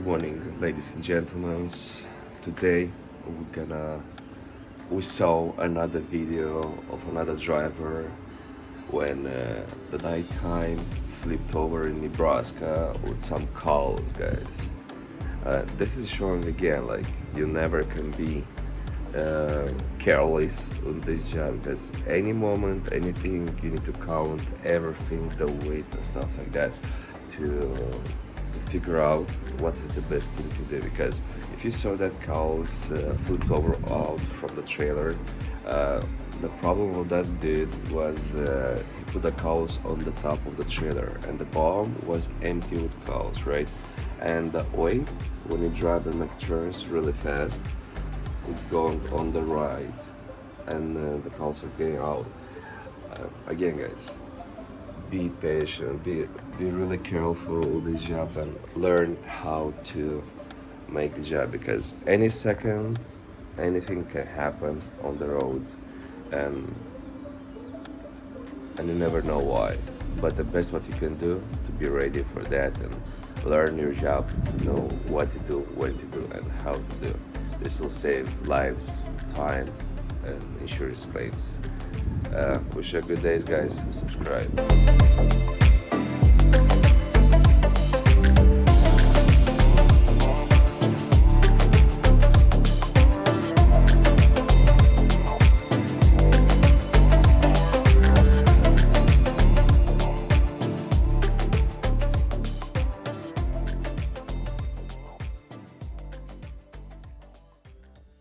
Good morning, ladies and gentlemen. Today we saw another video of another driver when the nighttime flipped over in Nebraska with some cows, guys. This is showing again like you never can be careless on this job because any moment, anything you need to count everything, the weight and stuff like that to figure out what is the best thing to do. Because if you saw that cows flipped over out from the trailer, the problem with that dude was he put the cows on the top of the trailer and the bottom was empty with cows, right? And the weight when you drive and make turns really fast is going on the right, and the cows are getting out. Again, guys, be patient, be really careful with this job and learn how to make the job, because any second anything can happen on the roads, and you never know why. But the best what you can do to be ready for that and learn your job, to know what to do, when to do, and how to do. This will save lives, time, and insurance claims. Wish you a good days, guys. Subscribe.